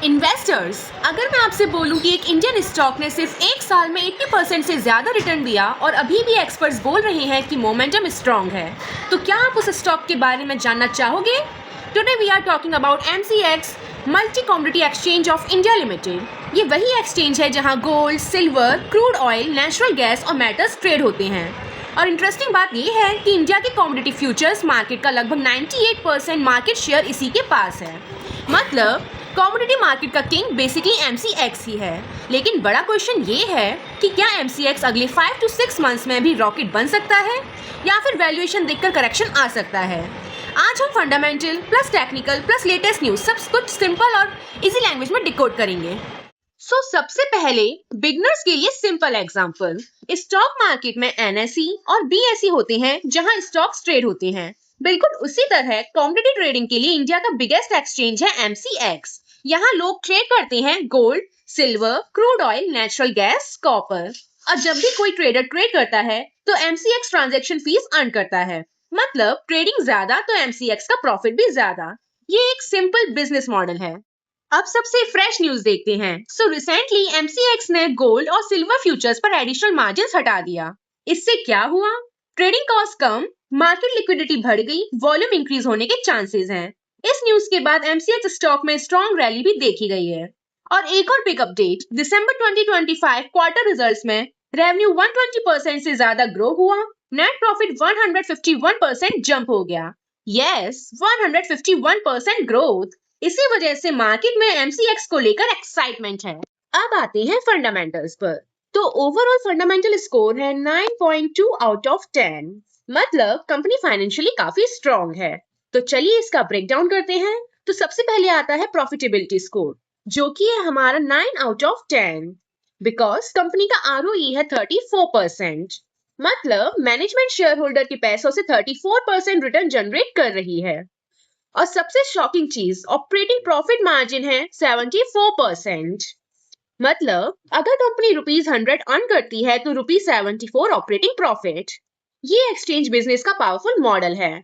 Investors, अगर मैं आपसे बोलूं कि एक इंडियन स्टॉक ने सिर्फ एक साल में 80% से ज्यादा रिटर्न दिया और अभी भी एक्सपर्ट्स बोल रहे हैं कि मोमेंटम स्ट्रांग है, तो क्या आप उस स्टॉक के बारे में जानना चाहोगे? Today we are talking about MCX, multi commodity exchange of India limited. ये वही एक्सचेंज है जहां gold, silver, crude oil, natural gas और मेटल्स ट्रेड होते हैं। और इंटरेस्टिंग बात यह है कि इंडिया के कमोडिटी फ्यूचर्स मार्केट का लगभग 98% मार्केट शेयर इसी के पास है। मतलब कमोडिटी मार्केट का किंग बेसिकली एमसीएक्स ही है। लेकिन बड़ा क्वेश्चन ये है कि क्या एमसीएक्स अगले 5 to 6 मंथ्स में भी रॉकेट बन सकता है या फिर वैल्यूएशन देखकर करेक्शन आ सकता है। आज हम fundamental plus technical plus latest news सब कुछ सिंपल और इजी लैंग्वेज में डिकोड करेंगे। सबसे पहले बिगनर्स के लिए सिंपल एग्जांपल, स्टॉक मार्केट में एनएसई और बीएसई होते हैं जहां स्टॉक्स ट्रेड होते हैं। बिल्कुल उसी तरह कमोडिटी ट्रेडिंग के लिए इंडिया का बिगेस्ट एक्सचेंज है एमसीएक्स। यहाँ लोग ट्रेड करते हैं gold, silver, crude oil, natural gas, copper. और जब भी कोई ट्रेडर ट्रेड करता है तो एमसीएक्स ट्रांजैक्शन फीस अर्न करता है। मतलब ट्रेडिंग ज्यादा तो एमसीएक्स का प्रॉफिट भी ज्यादा। ये एक सिंपल बिजनेस मॉडल है। अब सबसे फ्रेश न्यूज देखते हैं। रिसेंटली एमसीएक्स ने गोल्ड और सिल्वर फ्यूचर्स पर एडिशनल मार्जिन हटा दिया। इससे क्या हुआ? ट्रेडिंग कॉस्ट कम, मार्केट लिक्विडिटी बढ़ गई, वॉल्यूम इंक्रीज होने के चांसेस हैं। इस न्यूज के बाद एमसीएक्स स्टॉक में स्ट्रॉन्ग रैली भी देखी गई है। और एक और बिग अपडेट, दिसंबर 2025 क्वार्टर रिजल्ट्स में रेवेन्यू 120% से ज्यादा ग्रो हुआ, नेट प्रॉफिट 151% जंप हो गया। Yes, 151% growth. इसी वजह से मार्केट में एमसीएक्स को लेकर एक्साइटमेंट है। अब आते हैं फंडामेंटल्स पर। तो ओवरऑल फंडामेंटल स्कोर है 9.2 आउट ऑफ 10। मतलब कंपनी फाइनेंशियली काफी स्ट्रॉन्ग है। तो चलिए इसका ब्रेकडाउन करते हैं। तो सबसे पहले आता है प्रॉफिटेबिलिटी स्कोर, जो कि है हमारा 9 आउट ऑफ 10, बिकॉज कंपनी का आरओई है 34%। मतलब मैनेजमेंट शेयर होल्डर के पैसों से 34% रिटर्न जनरेट कर रही है। और सबसे शॉकिंग चीज, ऑपरेटिंग प्रॉफिट मार्जिन है 74%। मतलब अगर कंपनी ₹100 अर्न करती है तो ₹74 ऑपरेटिंग प्रॉफिट। ये एक्सचेंज बिजनेस का पावरफुल मॉडल है।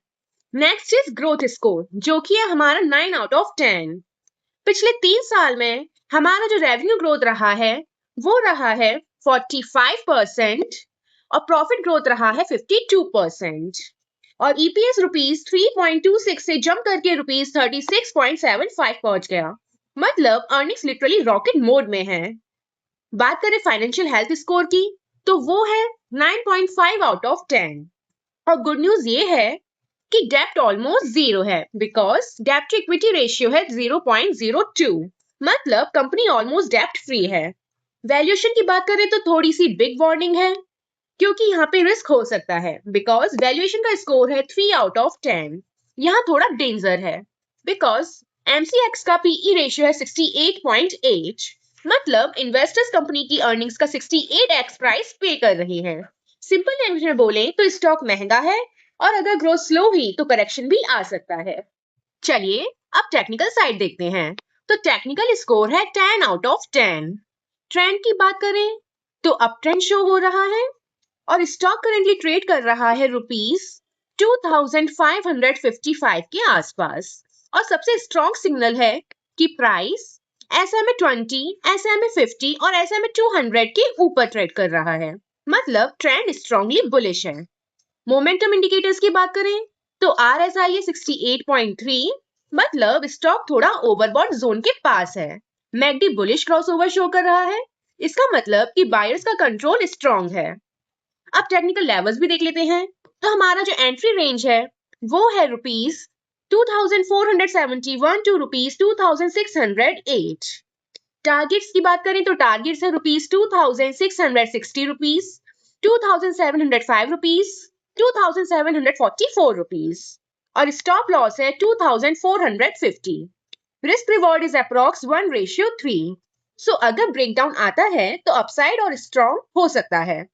नेक्स्ट इज ग्रोथ स्कोर, जो कि है हमारा 9 आउट ऑफ 10। पिछले 3 साल में हमारा जो रेवेन्यू ग्रोथ रहा है वो रहा है 45% और प्रॉफिट ग्रोथ रहा है 52%। और ईपीएस ₹3.26 से जंप करके ₹36.75 पहुंच गया। मतलब अर्निंग्स लिटरली रॉकेट मोड में है। बात करें फाइनेंशियल हेल्थ स्कोर की, तो वो है 9.5 आउट ऑफ 10। और गुड न्यूज ये है कि डेप्ट ऑलमोस्ट जीरो है, बिकॉज डेप्ट टू इक्विटी रेशियो है 0.02। मतलब कंपनी ऑलमोस्ट डेप्ट फ्री है। वैल्यूएशन की बात करें तो थोड़ी सी बिग वार्निंग है, क्योंकि यहाँ पे रिस्क हो सकता है, बिकॉज वैल्यूएशन का स्कोर है 3 आउट ऑफ 10। यहाँ थोड़ा डेंजर है, बिकॉज एमसीएक्स का पीई रेशियो है 68.8। मतलब इन्वेस्टर्स कंपनी की अर्निंग्स का 68x प्राइस पे कर रही है। सिंपल लैंग्वेज में बोले तो स्टॉक महंगा है और अगर ग्रोथ स्लो हुई तो करेक्शन भी आ सकता है। चलिए अब टेक्निकल साइड देखते हैं। तो टेक्निकल स्कोर है 10 आउट ऑफ 10। ट्रेंड की बात करें तो अप ट्रेंड शो हो रहा है और स्टॉक करेंटली ट्रेड कर रहा है ₹2555 के आसपास। और सबसे स्ट्रॉन्ग सिग्नल है कि प्राइस SMA 20, SMA 50 और SMA 200 के ऊपर ट्रेड कर रहा है। मतलब ट्रेंड स्ट्रॉन्गली बुलिश है। मोमेंटम इंडिकेटर्स की बात करें तो RSI है 68.3। मतलब स्टॉक थोड़ा ओवरबॉट जोन के पास है। मैकडी बुलिश क्रॉसओवर शो कर रहा है। इसका मतलब कि बायर्स का कंट्रोल स्ट्रॉन्ग है। अब टेक्निकल लेवल्स भी देख लेते हैं। तो हमारा जो एंट्री रेंज है वो है ₹2471 टू ₹2608। टारगेट्स की बात करें तो टारगेट्स है ₹2660, ₹2705, ₹2744 और स्टॉप लॉस है 2450। Risk reward is approx 1:3। अगर ब्रेकडाउन आता है तो अपसाइड और स्ट्रॉन्ग हो सकता है।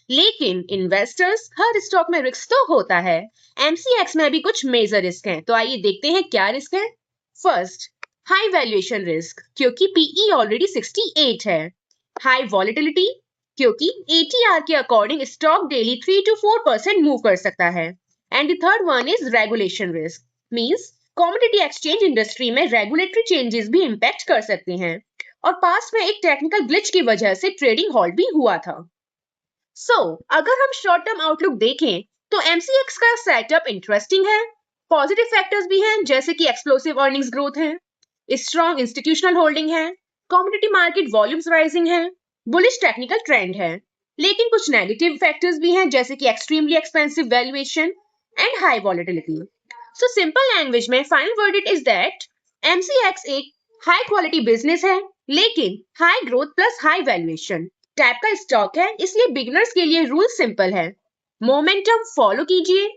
लेकिन इन्वेस्टर्स, हर स्टॉक में रिस्क तो होता है। एमसीएक्स में भी कुछ मेजर रिस्क हैं। तो आइए देखते हैं क्या रिस्क है। फर्स्ट, हाई वैल्यूएशन रिस्क, क्योंकि पीई ऑलरेडी 68 है। हाई वॉलेटिलिटी, क्योंकि एटीआर के according stock daily 3 to 4% move कर सकता है। And the third one is regulation risk, means commodity exchange industry में रेगुलेटरी चेंजेस भी इम्पैक्ट कर सकते हैं और पास में एक टेक्निकल ग्लिच की वजह से ट्रेडिंग हॉल्ट भी हुआ था। अगर हम शॉर्ट टर्म आउटलुक देखें तो एमसीएक्स का सेटअप इंटरेस्टिंग है। पॉजिटिव फैक्टर्स भी हैं जैसे कि एक्सप्लोसिव अर्निंग्स ग्रोथ है, स्ट्रॉन्ग इंस्टीट्यूशनल होल्डिंग है, कमोडिटी मार्केट वॉल्यूम्स राइजिंग है, बुलिश टेक्निकल ट्रेंड है। लेकिन कुछ नेगेटिव फैक्टर्स भी हैं जैसे कि extremely expensive valuation and high volatility. So simple language में final verdict is that MCX एक हाई क्वालिटी बिजनेस है लेकिन high growth plus high valuation type का स्टॉक है, इसलिए बिगिनर्स के लिए रूल सिंपल है। मोमेंटम फॉलो कीजिए,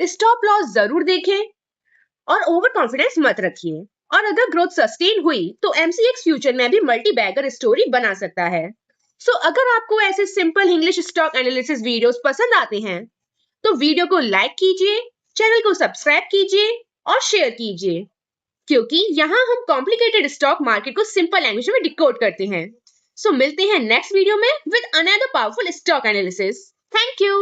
स्टॉप लॉस जरूर देखें और ओवर कॉन्फिडेंस मत रखिए। और अगर ग्रोथ सस्टेन हुई तो एमसीएक्स फ्यूचर में भी मल्टी बैगर स्टोरी बना सकता है। अगर आपको ऐसे simple English stock analysis videos पसंद आते हैं तो वीडियो को लाइक कीजिए, चैनल को सब्सक्राइब कीजिए और शेयर कीजिए, क्योंकि यहाँ हम कॉम्प्लिकेटेड स्टॉक मार्केट को सिंपल लैंग्वेज में डिकोड करते हैं। मिलते हैं नेक्स्ट वीडियो में with another powerful stock analysis. Thank you.